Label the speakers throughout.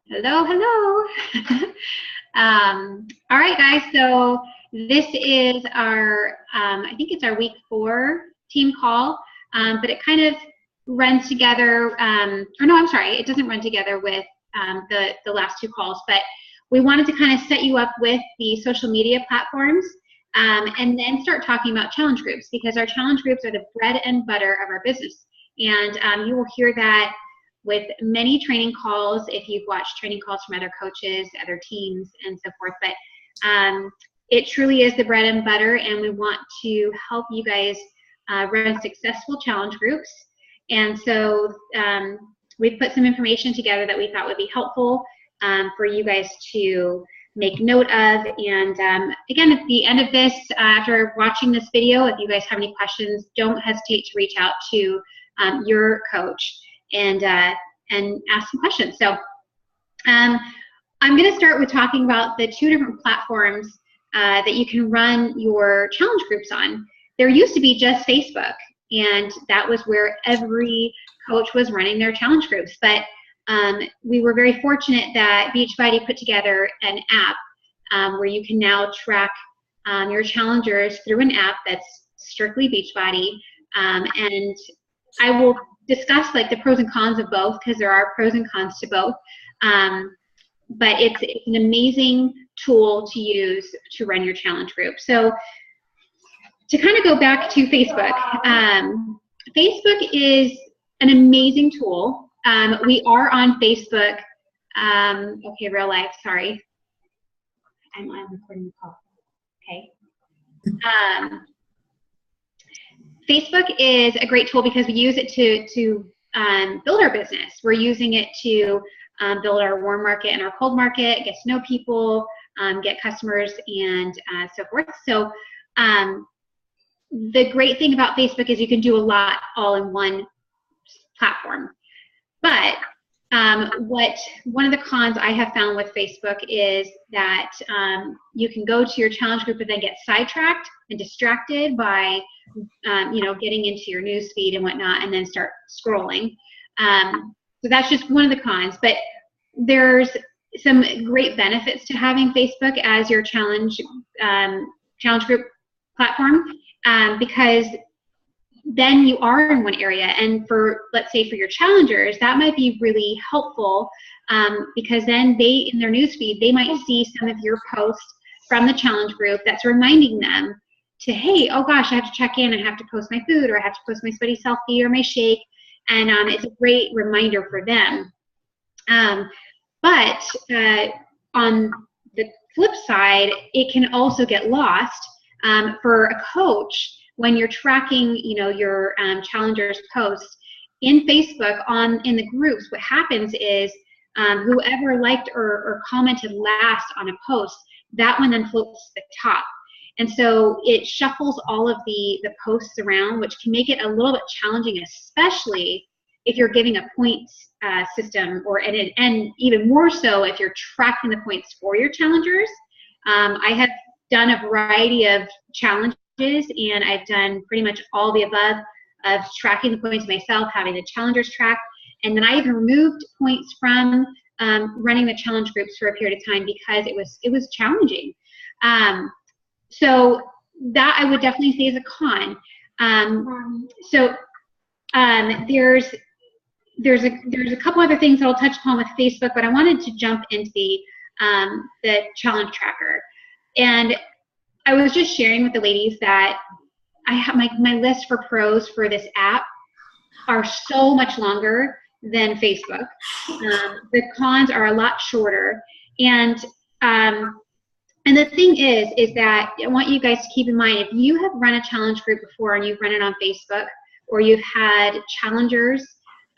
Speaker 1: Hello, hello. All right, guys. So this is our, I think it's our week 4 team call, but it kind of runs together. Or no, I'm sorry, it doesn't run together with the last 2 calls. But we wanted to kind of set you up with the social media platforms, and then start talking about challenge groups, because our challenge groups are the bread and butter of our business, and you will hear that with many training calls if you've watched training calls from other coaches, other teams, and so forth. But it truly is the bread and butter, and we want to help you guys run successful challenge groups. And so we've put some information together that we thought would be helpful for you guys to make note of. And again, at the end of this, after watching this video, if you guys have any questions, don't hesitate to reach out to your coach and ask some questions. So I'm going to start with talking about the 2 different platforms that you can run your challenge groups on. There used to be just Facebook, and that was where every coach was running their challenge groups. But we were very fortunate that Beachbody put together an app where you can now track your challengers through an app that's strictly Beachbody. And I will discuss like the pros and cons of both, because there are pros and cons to both. But it's an amazing tool to use to run your challenge group. So to kind of go back to Facebook, Facebook is an amazing tool. We are on Facebook. Okay, real life, sorry. I'm recording the call. Okay. Facebook is a great tool because we use it to build our business. We're using it to build our warm market and our cold market, get to know people, get customers, and so forth. So the great thing about Facebook is you can do a lot all in one platform. But one of the cons I have found with Facebook is that you can go to your challenge group and then get sidetracked and distracted by getting into your news feed and whatnot, and then start scrolling. So that's just one of the cons. But there's some great benefits to having Facebook as your challenge group platform, because then you are in one area, and let's say for your challengers, that might be really helpful, because then they, in their newsfeed, they might see some of your posts from the challenge group that's reminding them to, hey, oh gosh, I have to check in, I have to post my food, or I have to post my sweaty selfie or my shake, and it's a great reminder for them. But on the flip side, it can also get lost for a coach. When you're tracking, your challengers' posts in Facebook in the groups, what happens is whoever liked or commented last on a post, that one then floats to the top. And so it shuffles all of the posts around, which can make it a little bit challenging, especially if you're giving a points system, and even more so if you're tracking the points for your challengers. I have done a variety of challenges, and I've done pretty much all the above of tracking the points myself, having the challengers track, and then I even removed points from running the challenge groups for a period of time because it was challenging. So that I would definitely say is a con. There's a couple other things that I'll touch upon with Facebook, but I wanted to jump into the challenge tracker. And I was just sharing with the ladies that I have my list for pros for this app are so much longer than Facebook. The cons are a lot shorter, and the thing is that I want you guys to keep in mind, if you have run a challenge group before and you've run it on Facebook, or you've had challengers,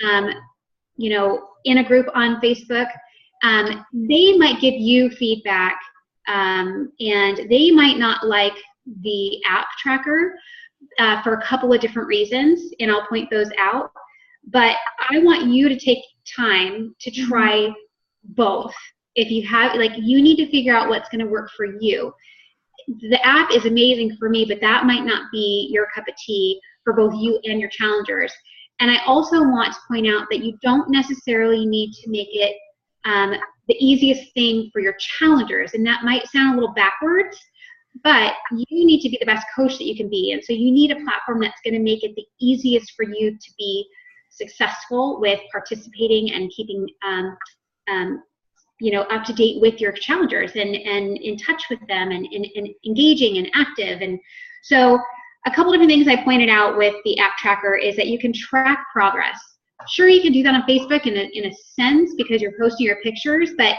Speaker 1: in a group on Facebook, they might give you feedback. And they might not like the app tracker for a couple of different reasons, and I'll point those out. But I want you to take time to try both. If you have, you need to figure out what's going to work for you. The app is amazing for me, but that might not be your cup of tea for both you and your challengers. And I also want to point out that you don't necessarily need to make it the easiest thing for your challengers. And that might sound a little backwards, but you need to be the best coach that you can be. And so you need a platform that's going to make it the easiest for you to be successful with participating and keeping up to date with your challengers and in touch with them and engaging and active. And so a couple different things I pointed out with the app tracker is that you can track progress. Sure, you can do that on Facebook in a sense because you're posting your pictures, but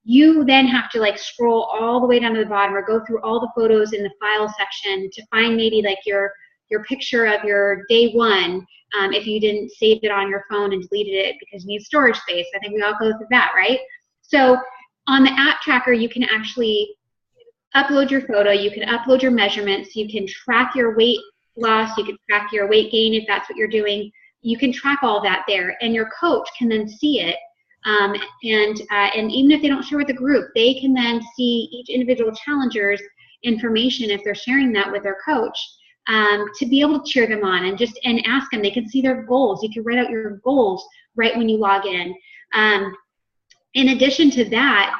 Speaker 1: you then have to like scroll all the way down to the bottom or go through all the photos in the file section to find maybe like your picture of your day one, if you didn't save it on your phone and deleted it because you need storage space. I think we all go through that, right? So on the app tracker, you can actually upload your photo, you can upload your measurements, you can track your weight loss, you can track your weight gain if that's what you're doing. You can track all that there, and your coach can then see it. And even if they don't share with the group, they can then see each individual challenger's information if they're sharing that with their coach, to be able to cheer them on and ask them. They can see their goals. You can write out your goals right when you log in. In addition to that,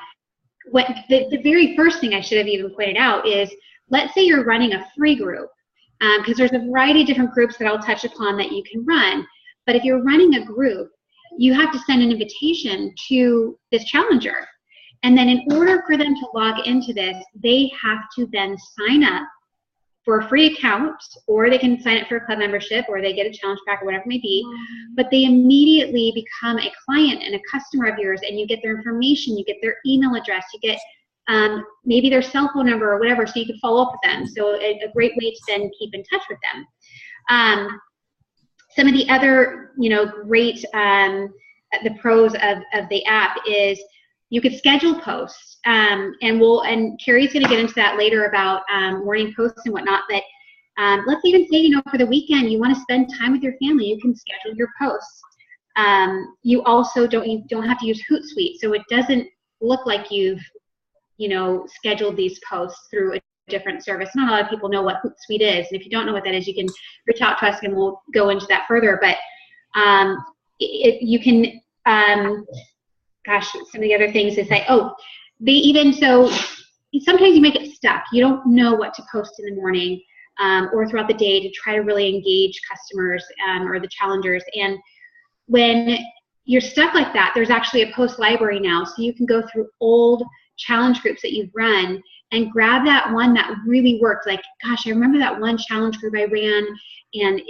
Speaker 1: what the very first thing I should have even pointed out is, let's say you're running a free group, because there's a variety of different groups that I'll touch upon that you can run. But if you're running a group, you have to send an invitation to this challenger. And then in order for them to log into this, they have to then sign up for a free account, or they can sign up for a club membership, or they get a challenge pack or whatever it may be. But they immediately become a client and a customer of yours, and you get their information, you get their email address, you get maybe their cell phone number or whatever, so you can follow up with them. So a great way to then keep in touch with them. Some of the other, great the pros of the app is you could schedule posts, and Carrie's going to get into that later about morning posts and whatnot. But let's even say, for the weekend you want to spend time with your family, you can schedule your posts. You also don't have to use Hootsuite, so it doesn't look like you've scheduled these posts through a different service. Not a lot of people know what Hootsuite is, and if you don't know what that is, you can reach out to us and we'll go into that further. But you can, some of the other things is that, sometimes you might get stuck. You don't know what to post in the morning or throughout the day to try to really engage customers or the challengers. And when you're stuck like that, there's actually a post library now, so you can go through old challenge groups that you've run and grab that one that really worked. Like, gosh, I remember that one challenge group I ran, and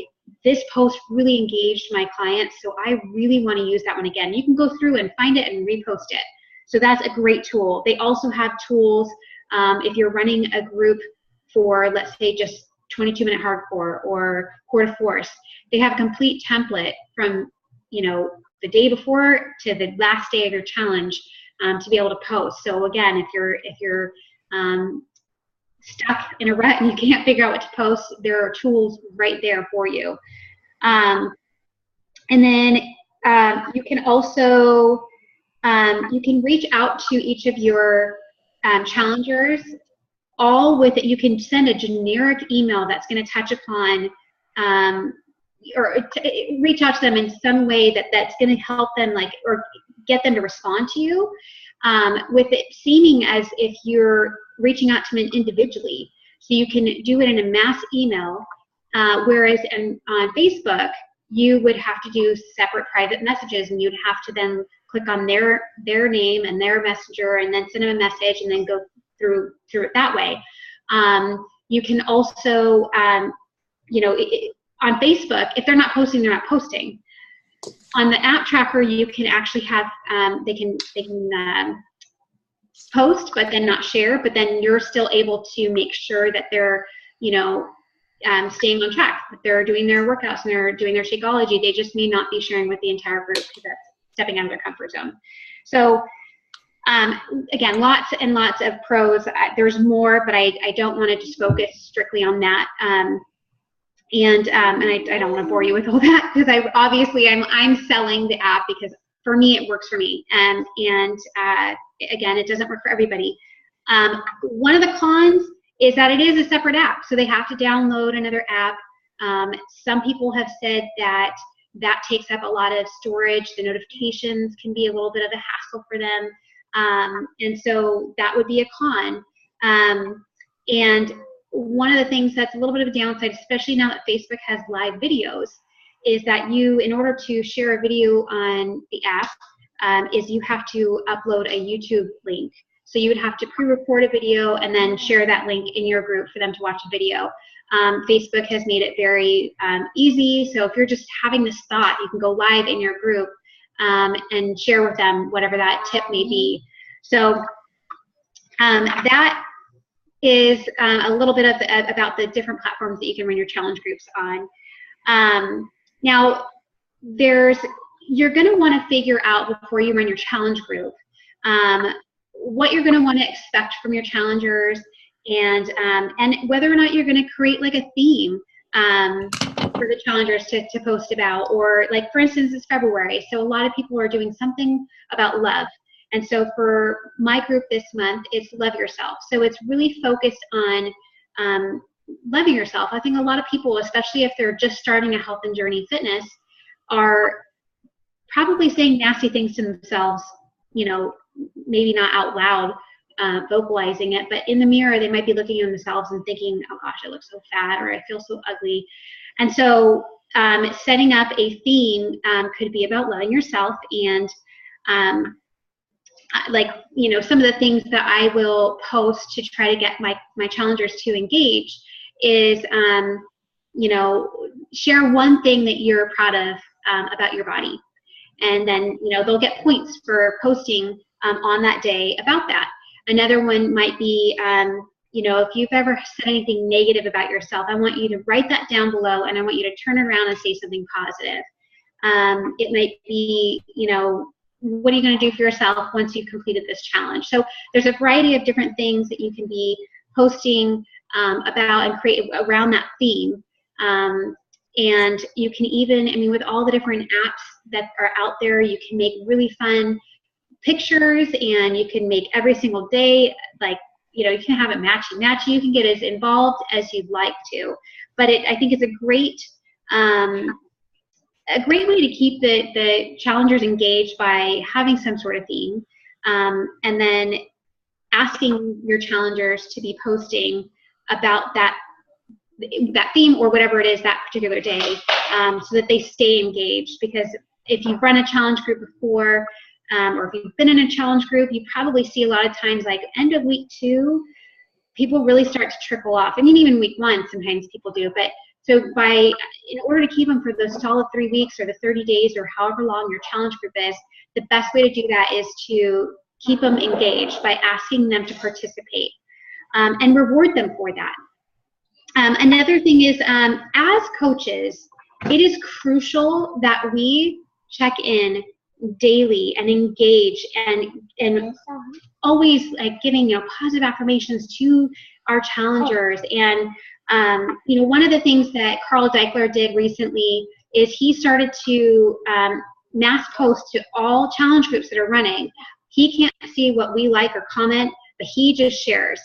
Speaker 1: this post really engaged my clients, so I really want to use that one again. You can go through and find it and repost it. So that's a great tool. They also have tools if you're running a group for, let's say, just 22-minute hardcore or core to force. They have a complete template from the day before to the last day of your challenge to be able to post. So again, if you're stuck in a rut and you can't figure out what to post, there are tools right there for you. And then you can also you can reach out to each of your challengers, all with it. You can send a generic email that's going to touch upon or reach out to them in some way that's going to help them, or get them to respond to you, with it seeming as if you're reaching out to them individually. So you can do it in a mass email, whereas on Facebook, you would have to do separate private messages, and you'd have to then click on their name and their messenger and then send them a message and then go through it that way. You can also, on Facebook, if they're not posting, they're not posting. On the app tracker, you can actually have, they can post but then not share, but then you're still able to make sure that they're, staying on track, that they're doing their workouts and they're doing their Shakeology. They just may not be sharing with the entire group because that's stepping out of their comfort zone. So again, lots and lots of pros. There's more, but I don't want to just focus strictly on that. And I don't want to bore you with all that, because I'm selling the app because for me it works for me, and again, it doesn't work for everybody. One of the cons is that it is a separate app, so they have to download another app. Some people have said that that takes up a lot of storage. The notifications can be a little bit of a hassle for them. And so that would be a con. And one of the things that's a little bit of a downside, especially now that Facebook has live videos, is that you, in order to share a video on the app, is you have to upload a YouTube link. So you would have to pre-record a video and then share that link in your group for them to watch a video. Facebook has made it very easy. So if you're just having this thought, you can go live in your group and share with them whatever that tip may be. So that is a little bit about the different platforms that you can run your challenge groups on. Now, you're going to want to figure out before you run your challenge group what you're going to want to expect from your challengers, and whether or not you're going to create like a theme for the challengers to post about. Or like, for instance, it's February, so a lot of people are doing something about love. And so for my group this month, it's Love Yourself. So it's really focused on loving yourself. I think a lot of people, especially if they're just starting a health and journey fitness, are probably saying nasty things to themselves, you know, maybe not out loud, vocalizing it, but in the mirror, they might be looking at themselves and thinking, oh gosh, I look so fat, or I feel so ugly. And so setting up a theme could be about loving yourself. And like, you know, some of the things that I will post to try to get my challengers to engage is, you know, share one thing that you're proud of about your body. And then, you know, they'll get points for posting on that day about that. Another one might be, you know, if you've ever said anything negative about yourself, I want you to write that down below, and I want you to turn around and say something positive. It might be, you know, what are you going to do for yourself once you've completed this challenge? So there's a variety of different things that you can be posting about and create around that theme. And you can even, I mean, with all the different apps that are out there, you can make really fun pictures, and you can make every single day, like, you know, you can have it matchy-matchy. You can get as involved as you'd like to. But I think it's a great way to keep the challengers engaged by having some sort of theme, and then asking your challengers to be posting about that theme or whatever it is that particular day, so that they stay engaged. Because if you've run a challenge group before, or if you've been in a challenge group, you probably see a lot of times, like end of week 2, people really start to trickle off. I mean, even week 1, sometimes people do. But so in order to keep them for those solid 3 weeks or the 30 days or however long your challenge group is, the best way to do that is to keep them engaged by asking them to participate, and reward them for that. Another thing is, as coaches, it is crucial that we check in daily and engage and always like giving, you know, positive affirmations to our challengers. And you know, one of the things that Carl Deichler did recently is he started to mass post to all challenge groups that are running. He can't see what we like or comment, but he just shares.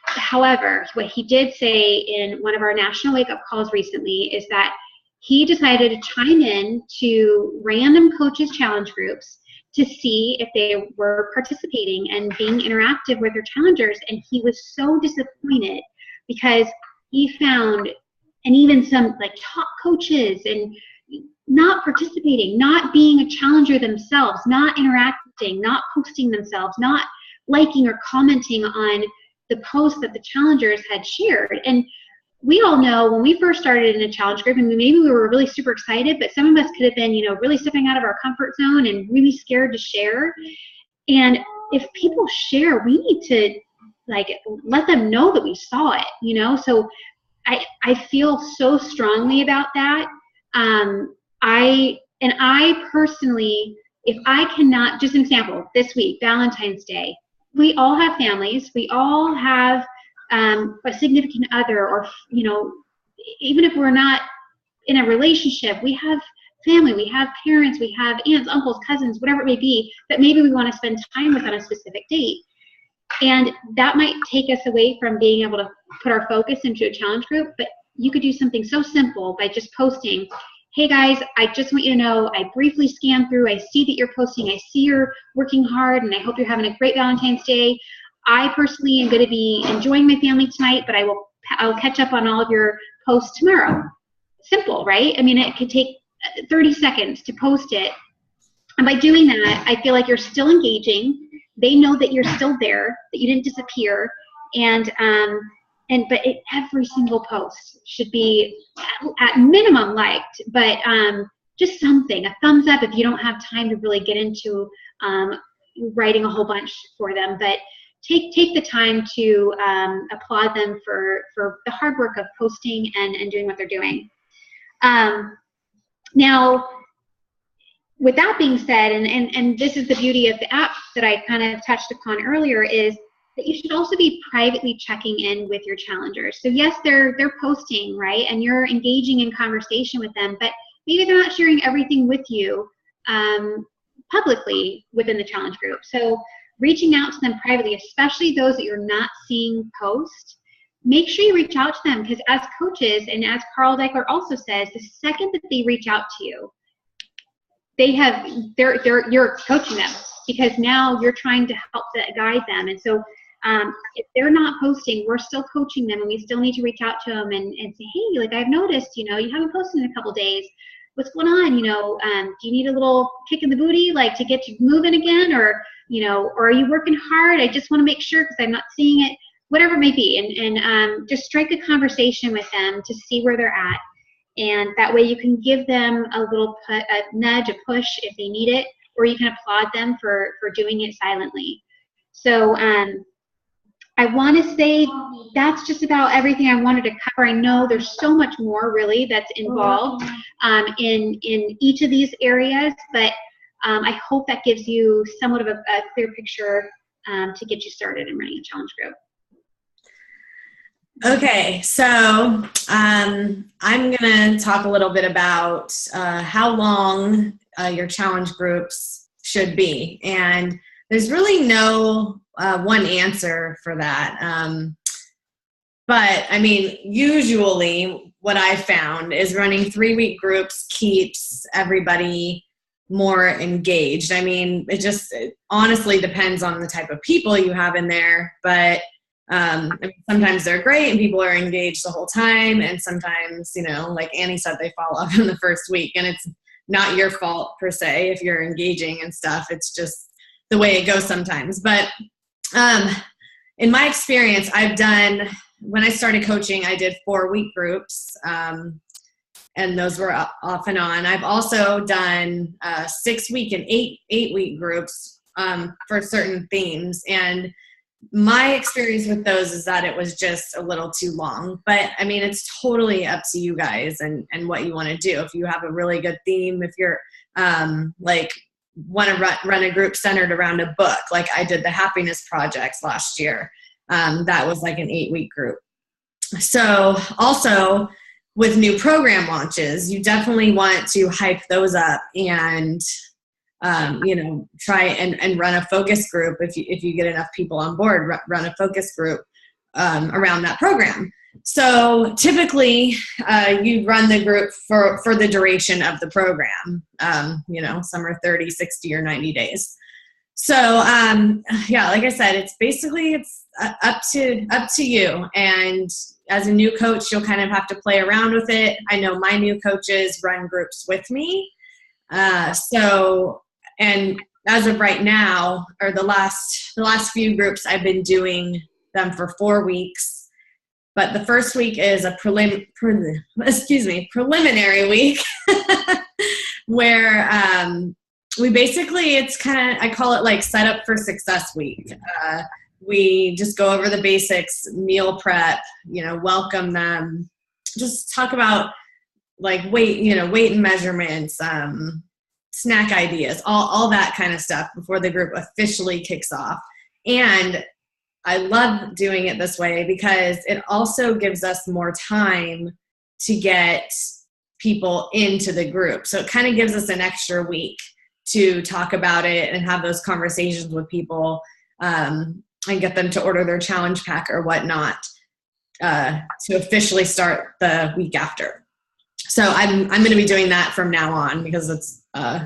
Speaker 1: However, what he did say in one of our national wake-up calls recently is that he decided to chime in to random coaches challenge groups to see if they were participating and being interactive with their challengers. And he was so disappointed because he found, and even some like top coaches, and not participating, not being a challenger themselves, not interacting, not posting themselves, not liking or commenting on the posts that the challengers had shared. And we all know when we first started in a challenge group, and maybe we were really super excited, but some of us could have been, you know, really stepping out of our comfort zone and really scared to share. And if people share, we need to like let them know that we saw it, you know. So I feel so strongly about that. I personally, if I cannot, just an example, this week, Valentine's Day, we all have families, we all have a significant other, or, you know, even if we're not in a relationship, we have family, we have parents, we have aunts, uncles, cousins, whatever it may be, that maybe we want to spend time with on a specific date. And that might take us away from being able to put our focus into a challenge group, but you could do something so simple by just posting, hey guys, I just want you to know, I briefly scanned through, I see that you're posting, I see you're working hard, and I hope you're having a great Valentine's Day. I personally am going to be enjoying my family tonight, but I'll catch up on all of your posts tomorrow. Simple, right? I mean, it could take 30 seconds to post it. And by doing that, I feel like you're still engaging. They know that you're still there, that you didn't disappear. But every single post should be at minimum liked, but just something, a thumbs up if you don't have time to really get into writing a whole bunch for them. But take the time to applaud them for the hard work of posting and doing what they're doing. Now, with that being said, and this is the beauty of the app that I kind of touched upon earlier, is that you should also be privately checking in with your challengers. So yes, they're posting, right? And you're engaging in conversation with them, but maybe they're not sharing everything with you publicly within the challenge group. So reaching out to them privately, especially those that you're not seeing post, make sure you reach out to them, because as coaches, and as Carl Daikeler also says, the second that they reach out to you, you're coaching them, because now you're trying to help guide them. And so if they're not posting, we're still coaching them, and we still need to reach out to them and say, hey, like, I've noticed, you haven't posted in a couple days. What's going on? Do you need a little kick in the booty, like, to get you moving again? Or are you working hard? I just want to make sure, because I'm not seeing it, whatever it may be. And just strike a conversation with them to see where they're at. And that way you can give them a little a nudge, a push if they need it, or you can applaud them for doing it silently. So I want to say that's just about everything I wanted to cover. I know there's so much more really that's involved in each of these areas, but I hope that gives you somewhat of a clear picture to get you started in running a challenge group.
Speaker 2: Okay, so I'm going to talk a little bit about how long your challenge groups should be. And there's really no one answer for that. But I mean, usually what I found is running 3-week groups keeps everybody more engaged. I mean, it honestly depends on the type of people you have in there, but I mean, sometimes they're great and people are engaged the whole time, and sometimes, like Annie said, they fall off in the first week, and it's not your fault per se if you're engaging and stuff. It's just the way it goes sometimes. But in my experience, when I started coaching, I did 4-week groups, and those were off and on. I've also done 6-week and 8-week groups for certain themes, and my experience with those is that it was just a little too long. But I mean, it's totally up to you guys and what you want to do. If you have a really good theme, if you're want to run a group centered around a book, like I did the Happiness Projects last year. That was like an 8-week group. So also with new program launches, you definitely want to hype those up and try and run a focus group. If you get enough people on board, run a focus group around that program. So typically you run the group for the duration of the program. Some are 30, 60, or 90 days. So like I said, it's up to you. And as a new coach, you'll kind of have to play around with it. I know my new coaches run groups with me. And as of right now, or the last few groups, I've been doing them for 4 weeks. But the first week is a preliminary week where we basically, I call it like set up for success week. We just go over the basics, meal prep, welcome them, just talk about like weight and measurements, snack ideas, all that kind of stuff before the group officially kicks off. And I love doing it this way because it also gives us more time to get people into the group. So it kind of gives us an extra week to talk about it and have those conversations with people and get them to order their challenge pack or whatnot to officially start the week after. So I'm going to be doing that from now on because it's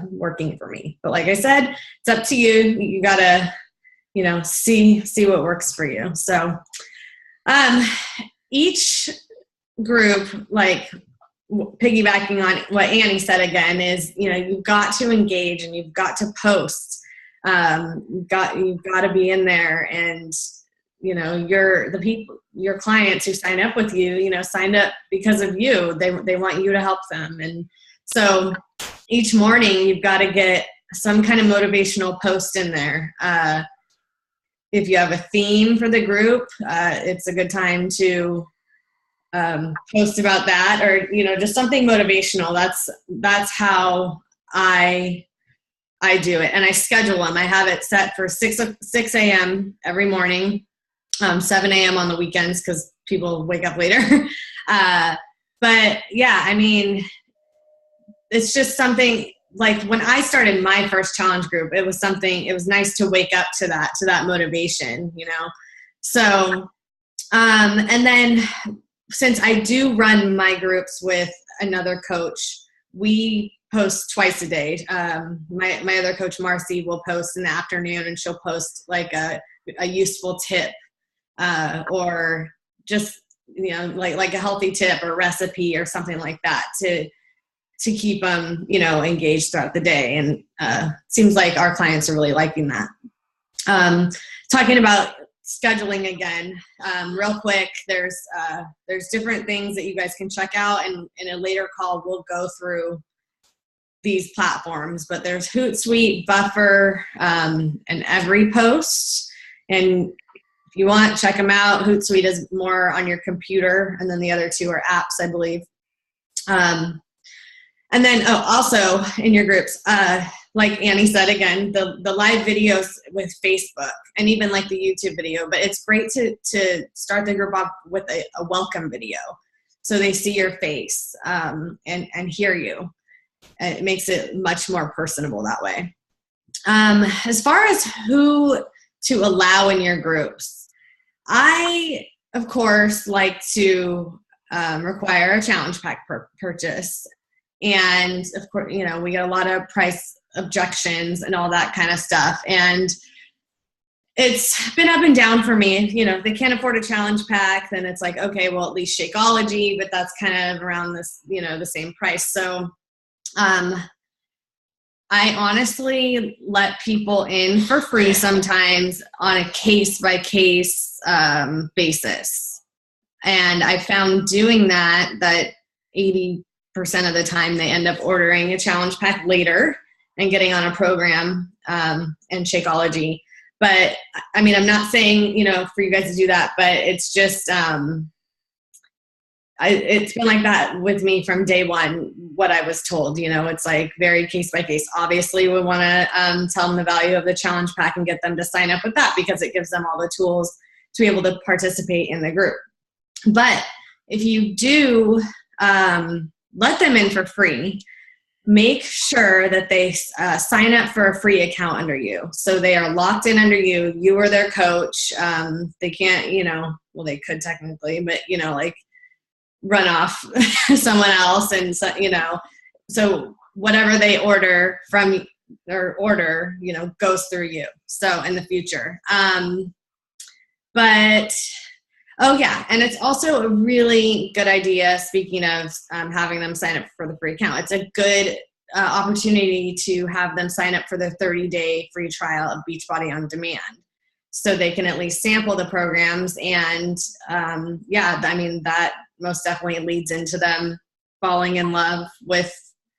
Speaker 2: working for me. But like I said, it's up to you. You got to, see what works for you. So each group, like piggybacking on what Annie said again, is, you've got to engage and you've got to post. You've got to be in there, and your clients who sign up with you, signed up because of you. They want you to help them. And so each morning you've got to get some kind of motivational post in there. If you have a theme for the group, it's a good time to post about that, or, just something motivational. That's how I do it. And I schedule them. I have it set for 6 a.m. every morning. 7 a.m. on the weekends because people wake up later. But yeah, I mean, it's just something like when I started my first challenge group, it was nice to wake up to that motivation, So, and then since I do run my groups with another coach, we post twice a day. My other coach, Marcy, will post in the afternoon, and she'll post like a useful tip. Or just, like a healthy tip or recipe or something like that to keep them, engaged throughout the day. And seems like our clients are really liking that. Talking about scheduling again, real quick, there's different things that you guys can check out, and in a later call, we'll go through these platforms, but there's Hootsuite, Buffer, and EveryPost. And if you want, check them out. Hootsuite is more on your computer, and then the other two are apps, I believe. And then, also in your groups, like Annie said again, the live videos with Facebook, and even like the YouTube video. But it's great to start the group off with a welcome video, so they see your face and hear you. It makes it much more personable that way. As far as who to allow in your groups, I, of course, like to require a challenge pack purchase. And, of course, we get a lot of price objections and all that kind of stuff. And it's been up and down for me. If they can't afford a challenge pack, then it's like, okay, well, at least Shakeology, but that's kind of around this, the same price. So I honestly let people in for free sometimes on a case-by-case basis. And I found doing that 80% of the time they end up ordering a challenge pack later and getting on a program and Shakeology. But, I mean, I'm not saying, for you guys to do that, but it's just it's been like that with me from day one, what I was told. It's like very case by case. Obviously, we want to tell them the value of the challenge pack and get them to sign up with that, because it gives them all the tools to be able to participate in the group. But if you do let them in for free, make sure that they sign up for a free account under you. So they are locked in under you. You are their coach. They can't, well, they could technically, but, like, run off someone else. And so whatever they order from their order, goes through you. So in the future, but, oh yeah. And it's also a really good idea, speaking of having them sign up for the free account. It's a good opportunity to have them sign up for the 30-day free trial of Beachbody On Demand, so they can at least sample the programs. And that most definitely leads into them falling in love with,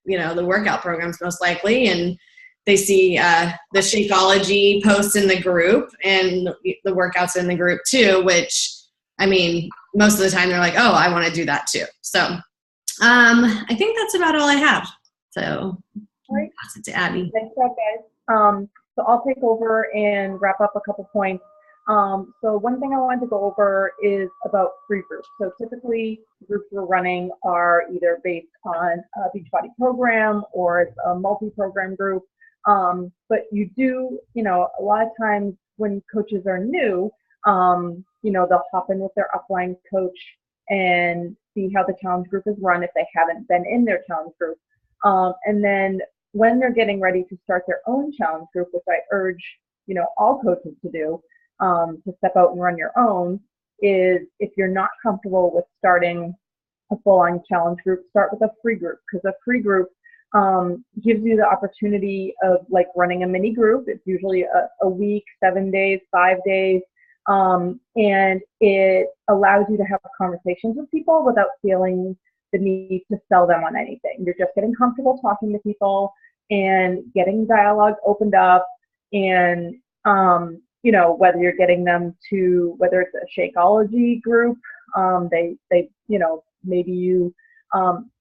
Speaker 2: the workout programs most likely. And they see the Shakeology posts in the group and the workouts in the group too, which, I mean, most of the time they're like, oh, I want to do that too. So I think that's about all I have. So
Speaker 3: right.
Speaker 2: Pass it to Abby.
Speaker 3: Thanks, guys. So I'll take over and wrap up a couple points. So one thing I wanted to go over is about free groups. So typically groups we're running are either based on a Beachbody program or it's a multi-program group. But you do, a lot of times when coaches are new, they'll hop in with their upline coach and see how the challenge group is run if they haven't been in their challenge group. And then when they're getting ready to start their own challenge group, which I urge, all coaches to do, to step out and run your own, is if you're not comfortable with starting a full-on challenge group, start with a free group, because a free group gives you the opportunity of like running a mini group. It's usually a week, 7 days, 5 days, and it allows you to have conversations with people without feeling the need to sell them on anything. You're just getting comfortable talking to people and getting dialogue opened up, and whether you're getting them to, whether it's a Shakeology group, they maybe you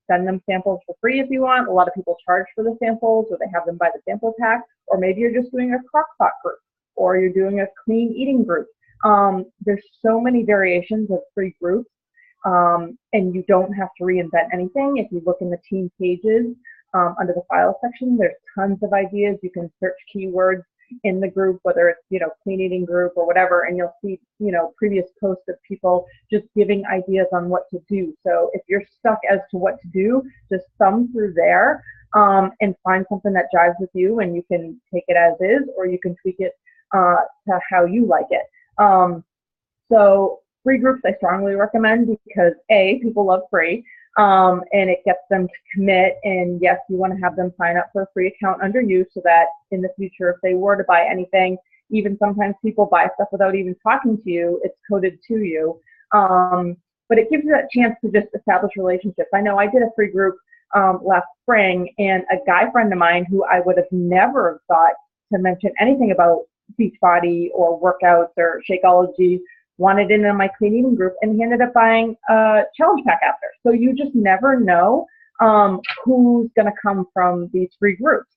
Speaker 3: send them samples for free if you want. A lot of people charge for the samples, or they have them by the sample pack, or maybe you're just doing a crock-pot group, or you're doing a clean eating group. There's so many variations of free groups, and you don't have to reinvent anything. If you look in the team pages under the file section, there's tons of ideas. You can search keywords in the group, whether it's clean eating group or whatever, and you'll see previous posts of people just giving ideas on what to do. So if you're stuck as to what to do, just thumb through there and find something that jives with you, and you can take it as is, or you can tweak it to how you like it. So free groups I strongly recommend, because people love free, and it gets them to commit. And yes, you want to have them sign up for a free account under you, so that in the future, if they were to buy anything, even sometimes people buy stuff without even talking to you, it's coded to you. But it gives you that chance to just establish relationships. I know I did a free group last spring, and a guy friend of mine who I would have never thought to mention anything about Beachbody or workouts or Shakeology wanted in on my clean eating group, and he ended up buying a challenge pack after. So you just never know who's going to come from these free groups.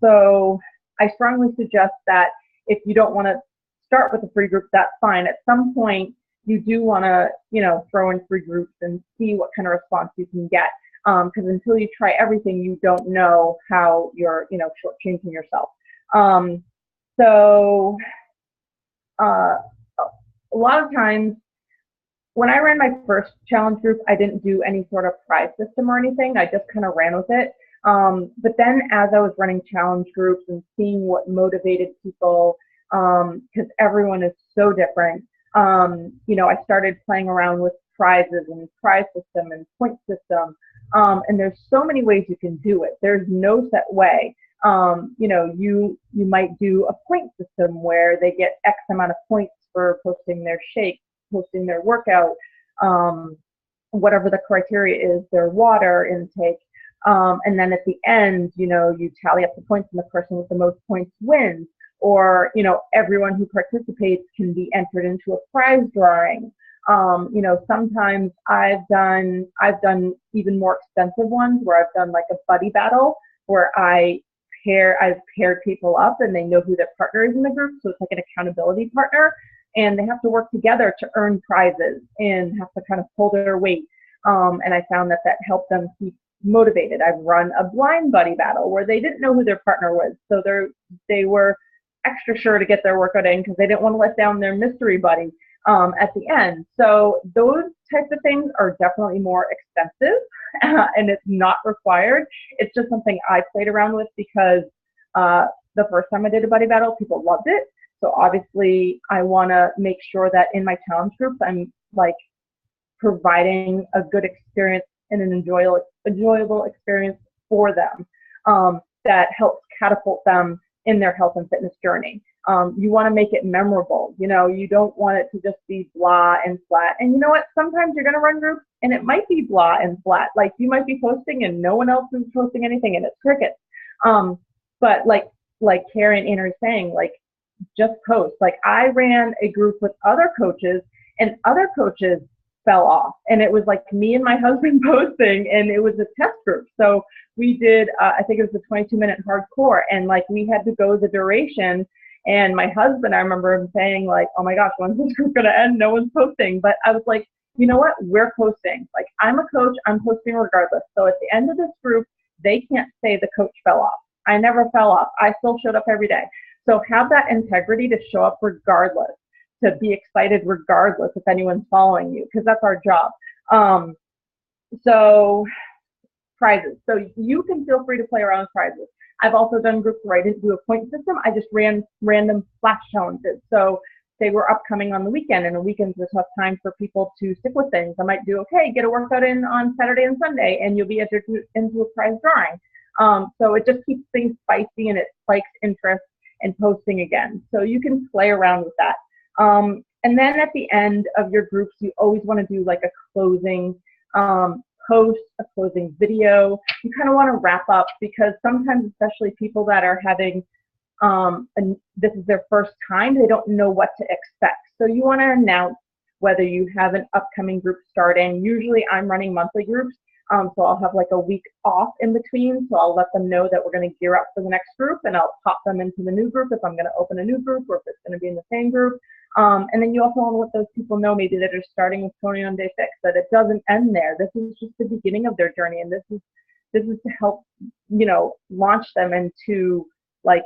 Speaker 3: So I strongly suggest that if you don't want to start with a free group, that's fine. At some point, you do want to, throw in free groups and see what kind of response you can get. Because until you try everything, you don't know how you're, shortchanging yourself. A lot of times, when I ran my first challenge group, I didn't do any sort of prize system or anything. I just kind of ran with it. But then as I was running challenge groups and seeing what motivated people, because everyone is so different, I started playing around with prizes and prize system and point system. And there's so many ways you can do it. There's no set way. You might do a point system where they get X amount of points for posting their shake, posting their workout, whatever the criteria is, their water intake. And then at the end, you tally up the points, and the person with the most points wins. Or, everyone who participates can be entered into a prize drawing. Sometimes I've done even more extensive ones where I've done like a buddy battle, where I've paired people up and they know who their partner is in the group. So it's like an accountability partner, and they have to work together to earn prizes and have to kind of pull their weight. And I found that helped them keep motivated. I've run a blind buddy battle where they didn't know who their partner was. So they were extra sure to get their workout in because they didn't want to let down their mystery buddy at the end. So those types of things are definitely more expensive and it's not required. It's just something I played around with because the first time I did a buddy battle, people loved it. So obviously I want to make sure that in my challenge groups, I'm like providing a good experience and an enjoyable experience for them that helps catapult them in their health and fitness journey. You want to make it memorable. You don't want it to just be blah and flat. And you know what? Sometimes you're going to run groups and it might be blah and flat. Like you might be posting and no one else is posting anything and it's crickets. But like Karen Inner is saying, like just post. Like I ran a group with other coaches and other coaches fell off, and it was like me and my husband posting, and it was a test group. So we did, I think it was a 22-minute hardcore, and like we had to go the duration. And my husband, I remember him saying like, "Oh my gosh, when's this group gonna end? No one's posting." But I was like, you know what? We're posting. Like I'm a coach, I'm posting regardless. So at the end of this group, they can't say the coach fell off. I never fell off. I still showed up every day. So have that integrity to show up regardless, to be excited regardless if anyone's following you, because that's our job. So prizes. So you can feel free to play around with prizes. I've also done groups where I didn't do a point system. I just ran random flash challenges. So they were upcoming on the weekend, and the weekend's a tough time for people to stick with things. I might do, okay, get a workout in on Saturday and Sunday, and you'll be entered into a prize drawing. So it just keeps things spicy, and it spikes interest in posting again. So you can play around with that. And then at the end of your groups, you always want to do like a closing post, a closing video. You kind of want to wrap up, because sometimes, especially people that are having and this is their first time, they don't know what to expect. So you want to announce whether you have an upcoming group starting. Usually I'm running monthly groups, so I'll have like a week off in between. So I'll let them know that we're going to gear up for the next group, and I'll pop them into the new group if I'm going to open a new group, or if it's going to be in the same group. And then you also want to let those people know, maybe that are starting with Tony on day 6, that it doesn't end there. This is just the beginning of their journey, and this is to help, you know, launch them into like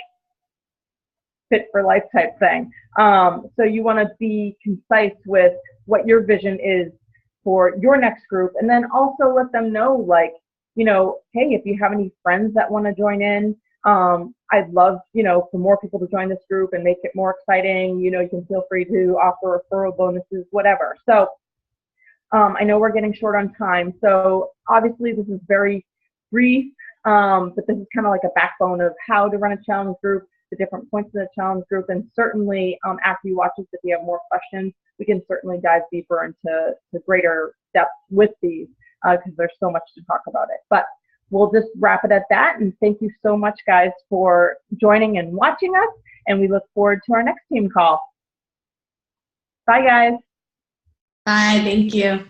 Speaker 3: fit for life type thing. So you want to be concise with what your vision is for your next group, and then also let them know, like, you know, hey, if you have any friends that want to join in, I'd love, you know, for more people to join this group and make it more exciting. You know, you can feel free to offer referral bonuses, whatever. So I know we're getting short on time, so obviously this is very brief, but this is kind of like a backbone of how to run a challenge group, the different points of the challenge group, and certainly after you watch this, if you have more questions, we can certainly dive deeper into greater depth with these, because there's so much to talk about it. But we'll just wrap it at that, and thank you so much, guys, for joining and watching us, and we look forward to our next team call. Bye, guys.
Speaker 2: Bye, thank you.